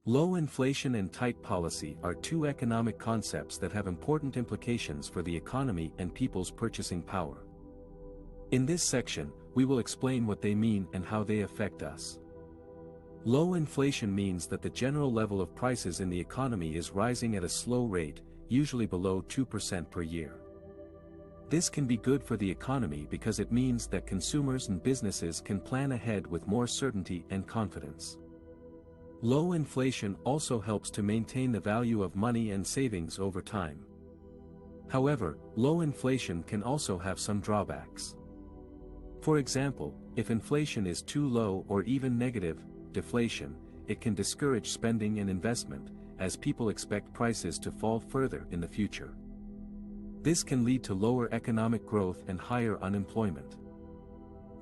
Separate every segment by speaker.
Speaker 1: Low inflation and tight policy are two economic concepts that have important implications for the economy and people's purchasing power. In this section, we will explain what they mean and how they affect us. Low inflation means that the general level of prices in the economy is rising at a slow rate, usually below 2% per year. This can be good for the economy because it means that consumers and businesses can plan ahead with more certainty and confidence. Low inflation also helps to maintain the value of money and savings over time. However, low inflation can also have some drawbacks. For example, if inflation is too low or even negative, deflation, it can discourage spending and investment, as people expect prices to fall further in the future. This can lead to lower economic growth and higher unemployment.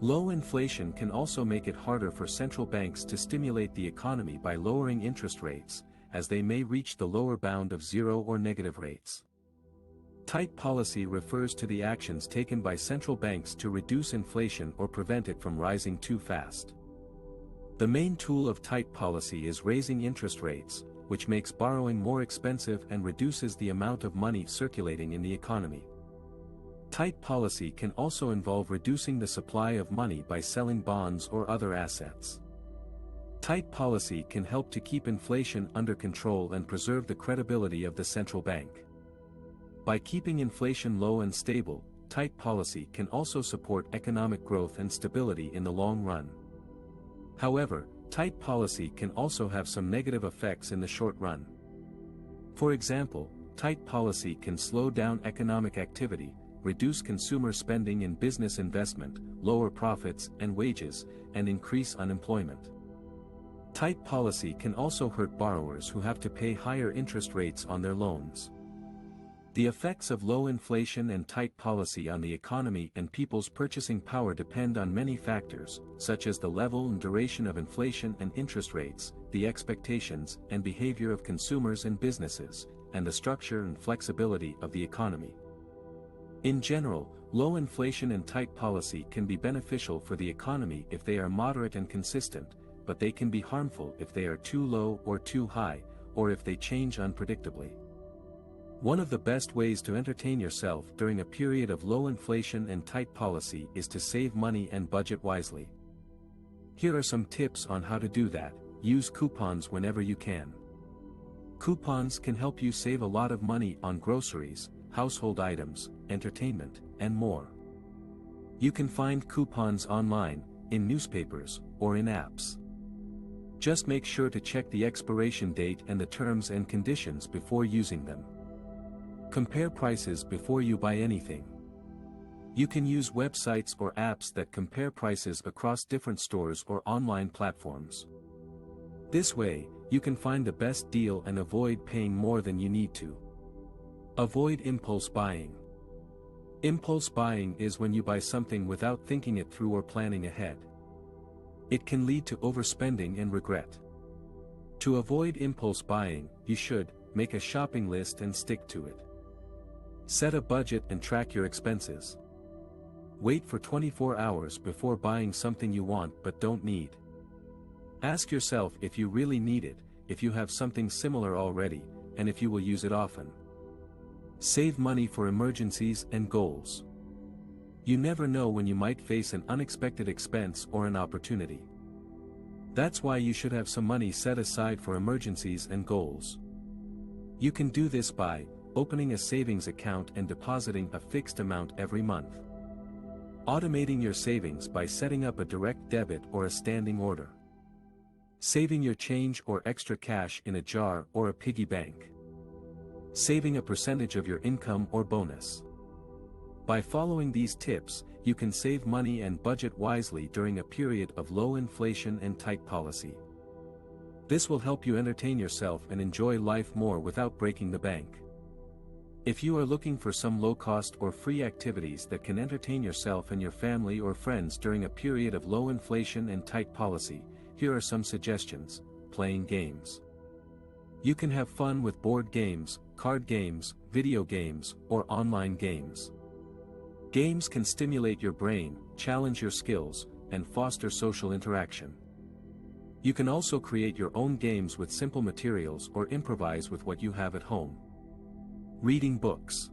Speaker 1: Low inflation can also make it harder for central banks to stimulate the economy by lowering interest rates, as they may reach the lower bound of zero or negative rates. Tight policy refers to the actions taken by central banks to reduce inflation or prevent it from rising too fast. The main tool of tight policy is raising interest rates, which makes borrowing more expensive and reduces the amount of money circulating in the economy. Tight policy can also involve reducing the supply of money by selling bonds or other assets. Tight policy can help to keep inflation under control and preserve the credibility of the central bank. By keeping inflation low and stable, tight policy can also support economic growth and stability in the long run. However, tight policy can also have some negative effects in the short run. For example, tight policy can slow down economic activity, reduce consumer spending and business investment, lower profits and wages, and increase unemployment. Tight policy can also hurt borrowers who have to pay higher interest rates on their loans. The effects of low inflation and tight policy on the economy and people's purchasing power depend on many factors, such as the level and duration of inflation and interest rates, the expectations and behavior of consumers and businesses, and the structure and flexibility of the economy. In general, low inflation and tight policy can be beneficial for the economy if they are moderate and consistent, but they can be harmful if they are too low or too high, or if they change unpredictably. One of the best ways to entertain yourself during a period of low inflation and tight policy is to save money and budget wisely. Here are some tips on how to do that. Use coupons whenever you can. Coupons can help you save a lot of money on groceries, household items, entertainment, and more. You can find coupons online, in newspapers, or in apps. Just make sure to check the expiration date and the terms and conditions before using them. Compare prices before you buy anything. You can use websites or apps that compare prices across different stores or online platforms. This way, you can find the best deal and avoid paying more than you need to. Avoid impulse buying. Impulse buying is when you buy something without thinking it through or planning ahead. It can lead to overspending and regret. To avoid impulse buying, you should make a shopping list and stick to it. Set a budget and track your expenses. Wait for 24 hours before buying something you want but don't need. Ask yourself if you really need it, if you have something similar already, and if you will use it often. Save money for emergencies and goals. You never know when you might face an unexpected expense or an opportunity. That's why you should have some money set aside for emergencies and goals. You can do this by opening a savings account and depositing a fixed amount every month. Automating your savings by setting up a direct debit or a standing order. Saving your change or extra cash in a jar or a piggy bank. Saving a percentage of your income or bonus. By following these tips, you can save money and budget wisely during a period of low inflation and tight policy. This will help you entertain yourself and enjoy life more without breaking the bank. If you are looking for some low-cost or free activities that can entertain yourself and your family or friends during a period of low inflation and tight policy, here are some suggestions. Playing games. You can have fun with board games, card games, video games, or online games. Games can stimulate your brain, challenge your skills, and foster social interaction. You can also create your own games with simple materials or improvise with what you have at home. Reading books.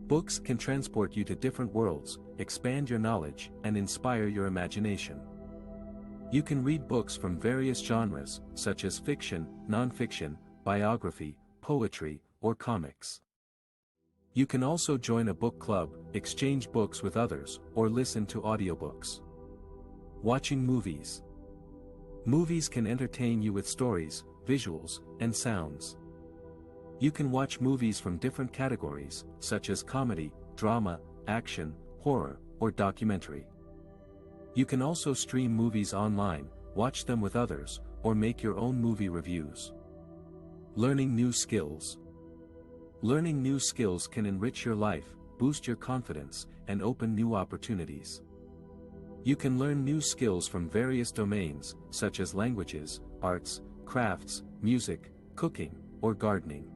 Speaker 1: Books can transport you to different worlds, expand your knowledge, and inspire your imagination. You can read books from various genres, such as fiction, non-fiction, biography, poetry, or comics. You can also join a book club, exchange books with others, or listen to audiobooks. Watching movies. Movies can entertain you with stories, visuals, and sounds. You can watch movies from different categories, such as comedy, drama, action, horror, or documentary. You can also stream movies online, watch them with others, or make your own movie reviews. Learning new skills. Learning new skills can enrich your life, boost your confidence, and open new opportunities. You can learn new skills from various domains, such as languages, arts, crafts, music, cooking, or gardening.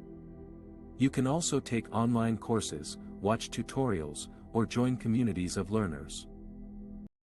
Speaker 1: You can also take online courses, watch tutorials, or join communities of learners.